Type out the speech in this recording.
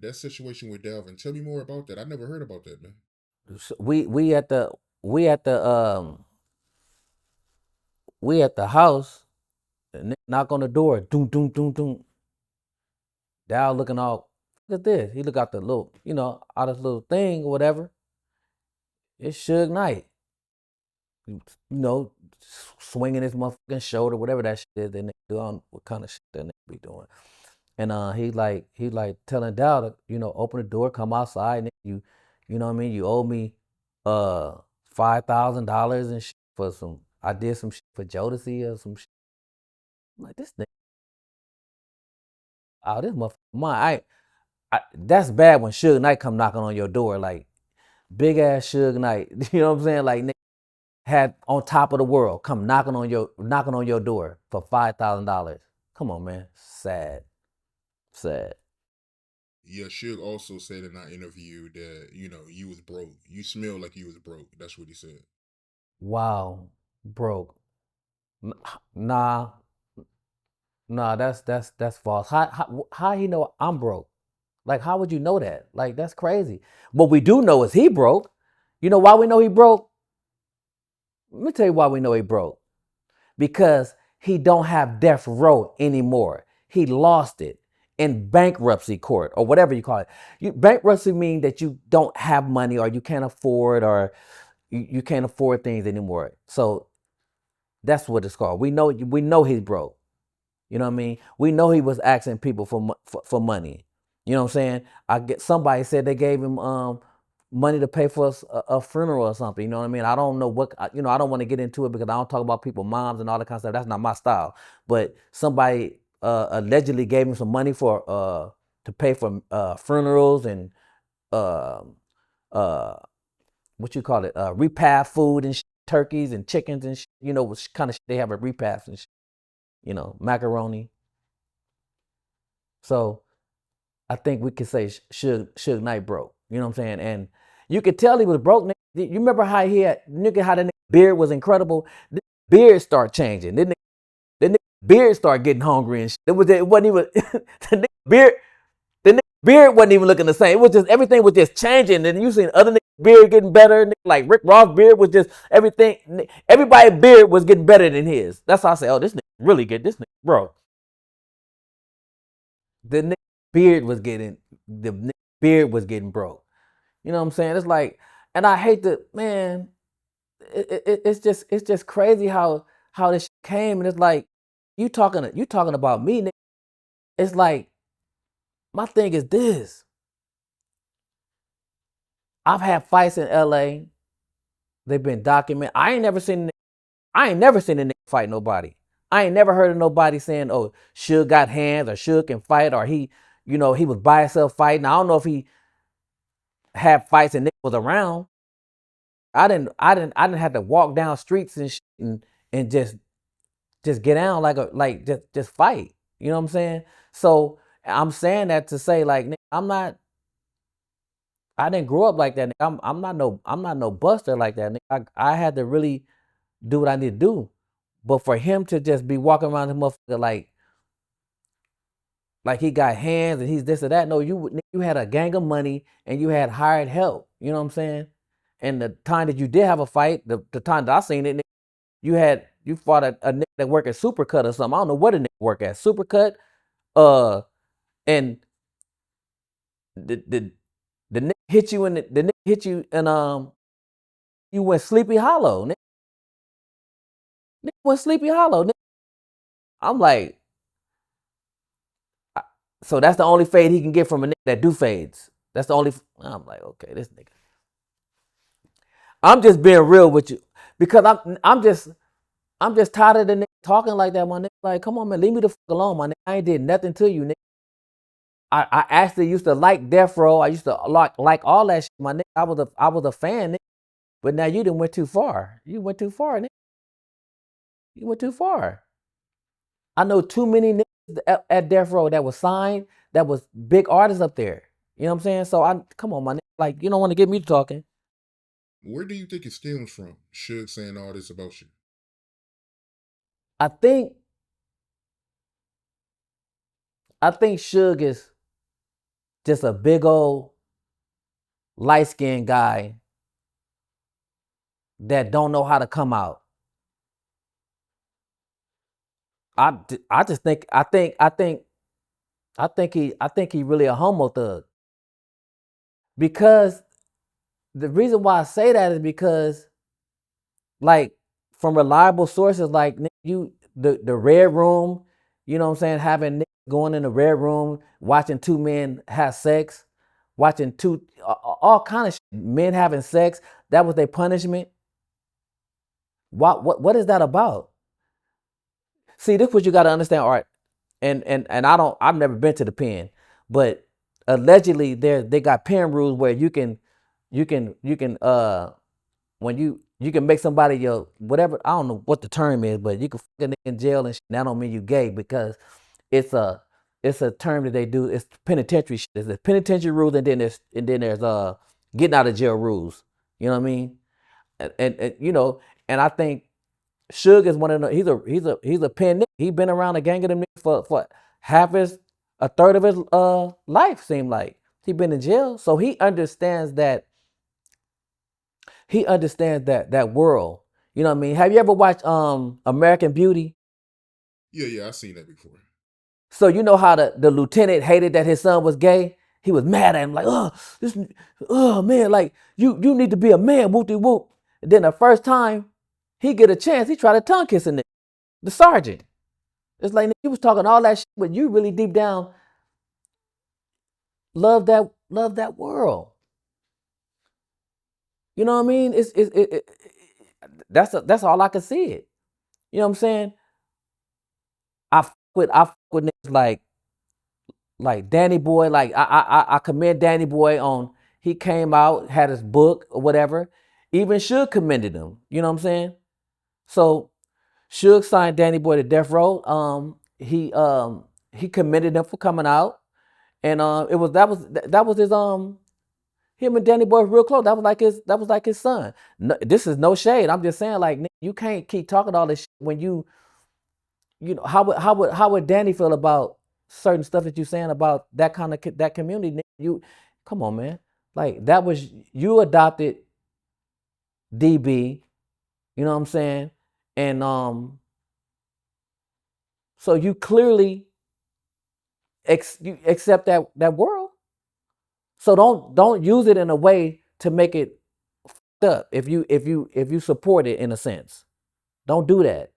that situation with Dalvin. Tell me more about that. I never heard about that, man. We at the we at the we at the house. The nigga knock on the door. Doom doom doom doom. Dal looking all. Look at this. He look out the little, out his little thing or whatever. It's Suge Knight. You know, swinging his motherfucking shoulder, whatever that shit is. That nigga do. I don't know what kind of shit that nigga be doing. And he like telling Dal to, open the door, come outside, nigga. You know what I mean? You owe me uh $5,000 and shit for some. I did some shit for Jodeci or some shit. I'm like, this nigga, oh, this motherfucker mine. That's bad when Suge Knight come knocking on your door, like big ass Suge Knight. You know what I'm saying? Like nigga had on top of the world come knocking on your door for $5,000. Come on, man. Sad. Sad. Yeah, Suge also said in our interview that you was broke. You smell like you was broke. That's what he said. Wow. Broke. Nah, nah, that's false. How he know I'm broke? Like, how would you know that? Like, that's crazy. What we do know is he broke. You know why we know he broke? Let me tell you why we know he broke. Because he don't have death row anymore. He lost it in bankruptcy court or whatever you call it. Bankruptcy means that you don't have money or you can't afford or you can't afford things anymore. So that's what it's called. We know he's broke. You know what I mean? We know he was asking people for money. You know what I'm saying? I get somebody said they gave him money to pay for a funeral or something. You know what I mean? I don't know I don't want to get into it because I don't talk about people's moms and all that kind of stuff. That's not my style. But somebody allegedly gave him some money for to pay for funerals and uh, uh, what you call it, repast food and turkeys and chickens and what kind of shit they have at repast and macaroni. So I think we could say Suge Knight broke. You know what I'm saying? And you could tell he was broke. You remember how how the beard was incredible? The beard start changing. The beard start getting hungry and shit. It wasn't even the beard. The beard wasn't even looking the same. It was just everything was just changing. And you seen other beard getting better. Like Rick Ross beard was just everything. Everybody's beard was getting better than his. That's how I say, oh, this nigga really good. This nigga, bro. The beard was getting broke. You know what I'm saying? It's like, and I hate to, man. It's just crazy how this came, and it's like you talking about me. It's like my thing is this. I've had fights in L.A. They've been documented. I ain't never seen a nigga fight nobody. I ain't never heard of nobody saying, "Oh, Suge got hands," or "Suge can fight," or he was by himself fighting. I don't know if he had fights and Nick was around. I didn't have to walk down streets and just get down like just fight. You know what I'm saying? So I'm saying that to say like I didn't grow up like that. I'm not no buster like that. I had to really do what I need to do. But for him to just be walking around the motherfucker like he got hands and he's this or that. No, you had a gang of money and you had hired help. You know what I'm saying? And the time that you did have a fight, the time that I seen it, you fought a nigga that work at Supercut or something. I don't know what a nigga work at Supercut. Uh, and the nigga hit you in the nigga hit you and you went Sleepy Hollow. Nigga went Sleepy Hollow. Nigga. I'm like, so that's the only fade he can get from a nigga that do fades. That's the only. I'm like, okay, this nigga. I'm just being real with you because I'm just tired of the nigga talking like that, my nigga. Like, come on, man, leave me the fuck alone, my nigga. I ain't did nothing to you, nigga. I actually used to like Death Row. I used to like all that shit, my nigga. I was a fan, nigga. But now you done went too far. You went too far, nigga. You went too far. I know too many niggas at Death Row that was signed, that was big artists up there. You know what I'm saying? So I come on, my nigga. Like, you don't want to get me talking. Where do you think it stems from? Suge saying all this about you. I think I think Suge is just a big old light skinned guy that don't know how to come out. I just think I think he really a homo thug. Because the reason why I say that is because, like, from reliable sources, like you the red room, you know what I'm saying, having going in the red room, watching two men have sex, watching all kind of men having sex. That was their punishment. What is that about? See, this what you got to understand, Art. And I've never been to the pen, but allegedly they got pen rules where you can when you can make somebody your whatever, I don't know what the term is, but you can fuck a nigga in jail and shit. That don't mean you gay, because it's a it's a term that they do. It's penitentiary shit. There's the penitentiary rules, and then there's getting out of jail rules. You know what I mean? And you know, and I think Suge is one of the he's a pen nigga. He been around the gang of them niggas for half his a third of his life, seemed like. He been in jail. So he understands that world. You know what I mean? Have you ever watched American Beauty? Yeah, I seen that before. So you know how the lieutenant hated that his son was gay? He was mad at him, like, this, man, like, you need to be a man, whoop de whoop. And then the first time he get a chance, he tried to tongue kiss a nigga, the sergeant. It's like he was talking all that shit, but you really deep down love that world. You know what I mean? That's all I can see it. You know what I'm saying? I fuck with niggas like Danny Boy. Like I commend Danny Boy on, he came out, had his book or whatever. Even Suge commended him. You know what I'm saying? So Suge signed Danny Boy to Death Row. He commended him for coming out, and that was his him and Danny Boy real close. That was like his son. No, this is no shade. I'm just saying, like, you can't keep talking all this shit when you know, how would Danny feel about certain stuff that you're saying about that kind of that community? You come on, man. Like, that was, you adopted DB. You know what I'm saying? And so you clearly you accept that world. So don't use it in a way to make it up. If you support it in a sense, don't do that.